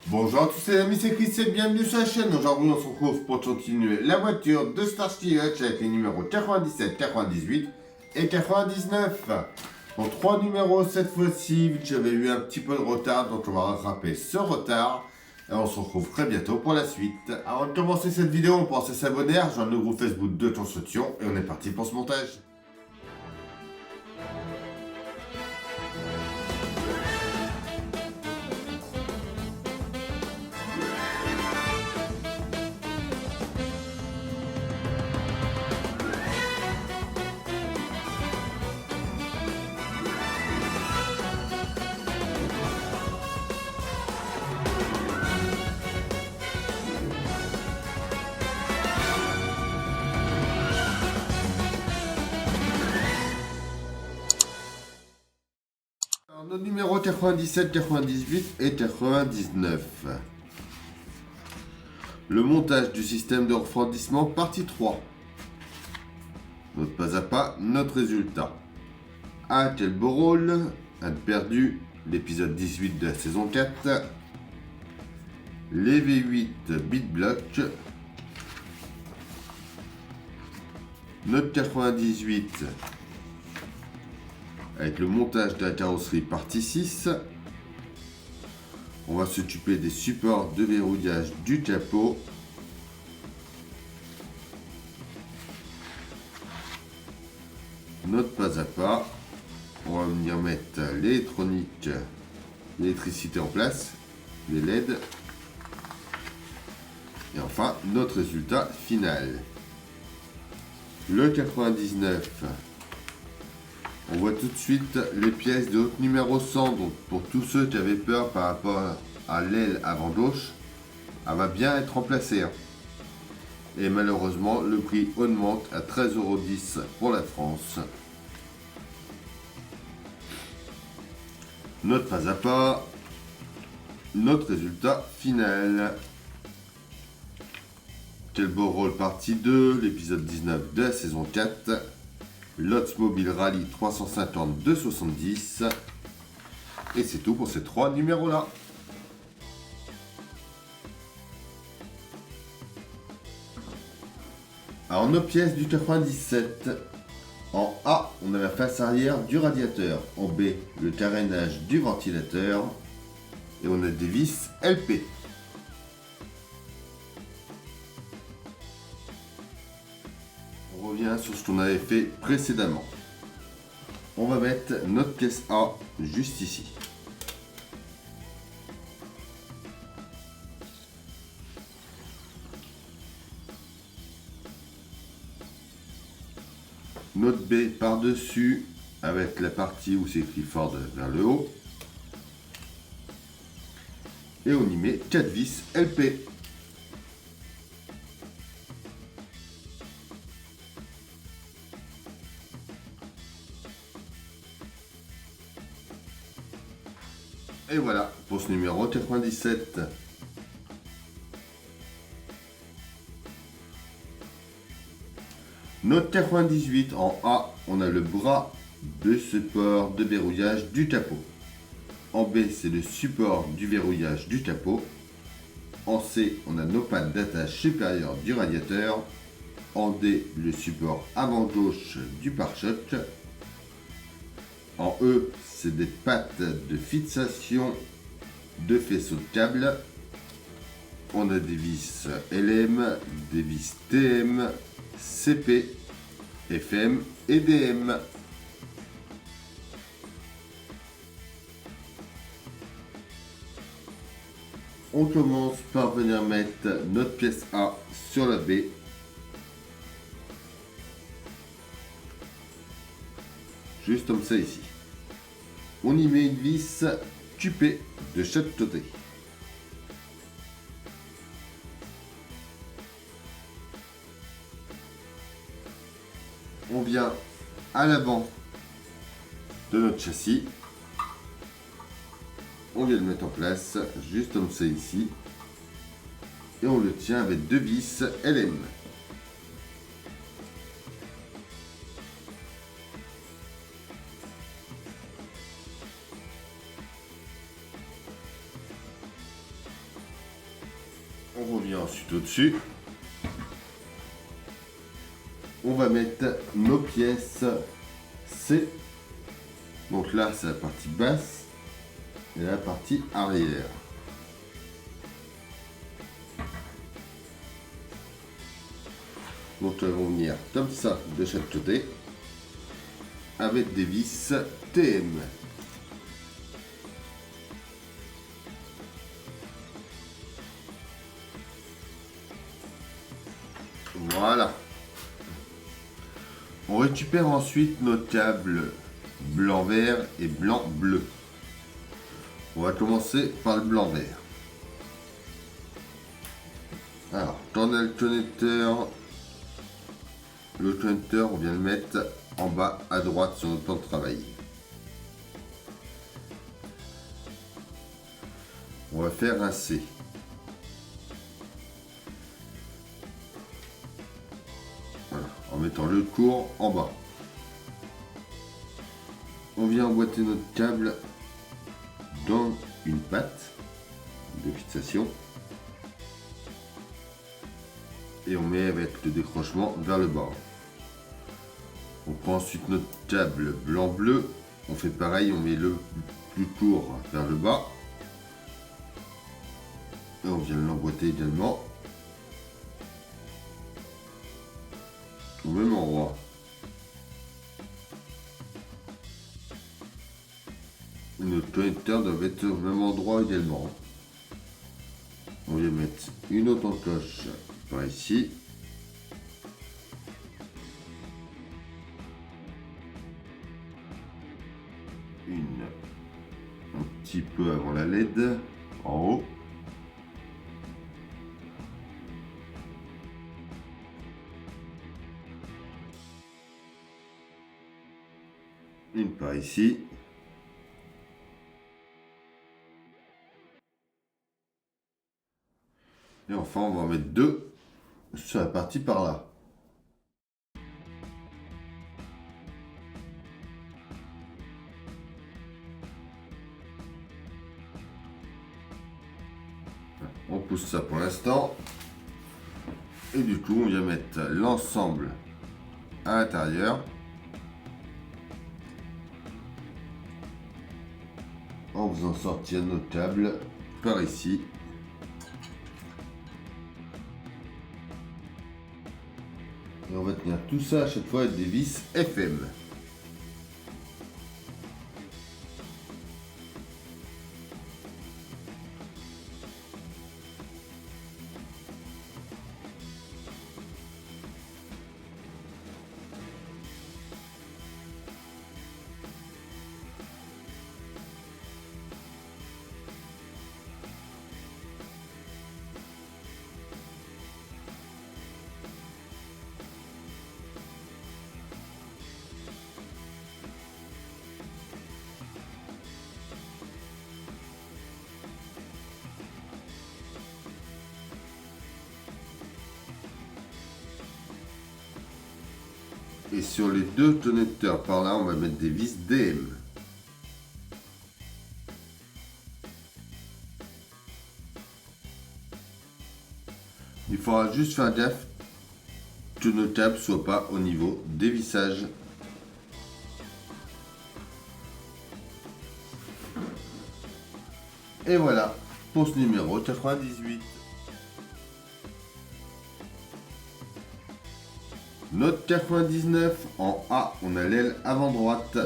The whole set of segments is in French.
Bonjour à tous les amis, c'est Chris et bienvenue sur la chaîne. Aujourd'hui on se retrouve pour continuer la voiture de Starsky Hutch avec les numéros 97, 98 et 99. Donc 3 numéros cette fois-ci, vu que j'avais eu un petit peu de retard, donc on va rattraper ce retard. Et on se retrouve très bientôt pour la suite. Avant de commencer cette vidéo, on pense à s'abonner, rejoindre le groupe Facebook de Ton Soutien et on est parti pour ce montage. Alors, nos numéros 97, 98 et 99. Le montage du système de refroidissement, partie 3. Notre pas à pas, notre résultat. A tel beau rôle, un perdu, l'épisode 18 de la saison 4. Les V8 BitBlock. Notre 98 avec le montage de la carrosserie partie 6. On va s'occuper des supports de verrouillage du capot. Notre pas à pas. On va venir mettre l'électronique, l'électricité en place, les LED. Et enfin, notre résultat final. Le 99. On voit tout de suite les pièces de haute numéro 100. Donc pour tous ceux qui avaient peur par rapport à l'aile avant gauche, elle va bien être remplacée. Et malheureusement, le prix augmente à 13,10 € pour la France. Notre pas à pas, notre résultat final. Quel beau rôle partie 2, l'épisode 19 de la saison 4. L'Oldsmobile Rally 350 de 70. Et c'est tout pour ces 3 numéros-là. Alors, nos pièces du 97. En A, on a la face arrière du radiateur. En B, le carénage du ventilateur. Et on a des vis LP. On revient sur ce qu'on avait fait précédemment. On va mettre notre pièce A juste ici. Notre B par-dessus avec la partie où c'est écrit Ford vers le haut. Et on y met 4 vis LP. Et voilà pour ce numéro 97. Notre 98 en A, on a le bras de support de verrouillage du capot. En B, c'est le support du verrouillage du capot. En C, on a nos pattes d'attache supérieure du radiateur. En D, le support avant gauche du pare-choc. En E, c'est des pattes de fixation de faisceau de câble. On a des vis LM, des vis TM, CP, FM et DM. On commence par venir mettre notre pièce A sur la B. Juste comme ça ici. On y met une vis tupée de chaque côté. On vient à l'avant de notre châssis. On vient le mettre en place, juste comme ça ici. Et on le tient avec 2 vis LM. On revient ensuite au-dessus. On va mettre nos pièces C. Donc là, c'est la partie basse et la partie arrière. Donc elles vont venir comme ça de chaque côté avec des vis TM. Voilà. On récupère ensuite nos câbles blanc-vert et blanc-bleu. On va commencer par le blanc-vert. Alors, quand on a le connecteur, on vient le mettre en bas à droite sur notre plan de travail. On va faire un C. Voilà, en mettant le court en bas. On vient emboîter notre câble dans une patte de fixation. Et on met avec le décrochement vers le bas. On prend ensuite notre câble blanc-bleu. On fait pareil, on met le plus court vers le bas. Et on vient l'emboîter également au même endroit. Et notre connecteur doit être au même endroit également. On vient mettre une autre encoche par ici. Une un petit peu avant la LED en haut. Une par ici. Et enfin, on va en mettre deux sur la partie par là. On pousse ça pour l'instant. Et du coup, on vient mettre l'ensemble à l'intérieur. En faisant sortir nos câbles par ici. Et on va tenir tout ça à chaque fois avec des vis FM. Et sur les deux connecteurs par là, on va mettre des vis DM. Il faudra juste faire gaffe que nos câbles ne soient pas au niveau des vissages. Et voilà pour ce numéro 98. Note 99, en A, on a l'aile avant droite.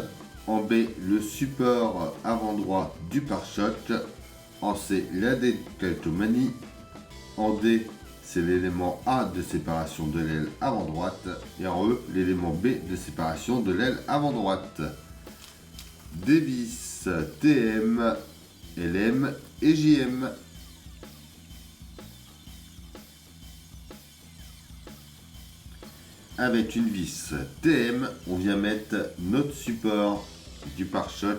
En B, le support avant droit du pare-choc. En C, la décalcomanie. En D, c'est l'élément A de séparation de l'aile avant droite. Et en E, l'élément B de séparation de l'aile avant droite. Des vis TM, LM et JM. Avec une vis TM, on vient mettre notre support du pare-choc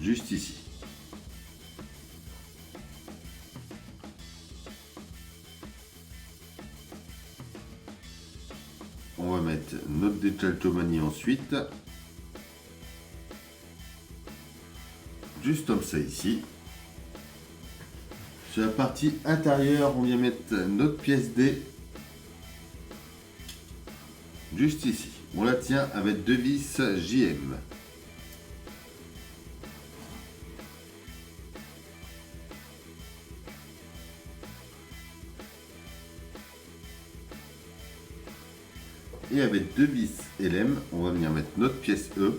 juste ici. On va mettre notre décalcomanie ensuite. Juste comme ça ici. Sur la partie intérieure, on vient mettre notre pièce D juste ici. On la tient avec deux vis JM. Et avec deux vis LM, on va venir mettre notre pièce E.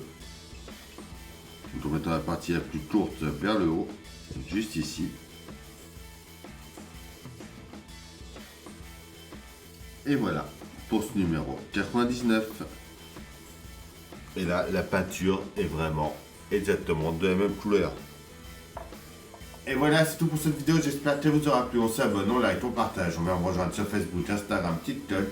Donc on mettra la partie la plus courte vers le haut, juste ici. Et voilà, pour ce numéro 99. Et là, la peinture est vraiment exactement de la même couleur. Et voilà, c'est tout pour cette vidéo. J'espère qu'elle vous aura plu. On s'abonne, on like, on partage. On vient me rejoindre sur Facebook, Instagram, TikTok.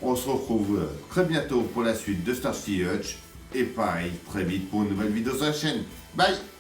On se retrouve très bientôt pour la suite de Starsky Hutch. Et pareil, très vite pour une nouvelle vidéo sur la chaîne. Bye!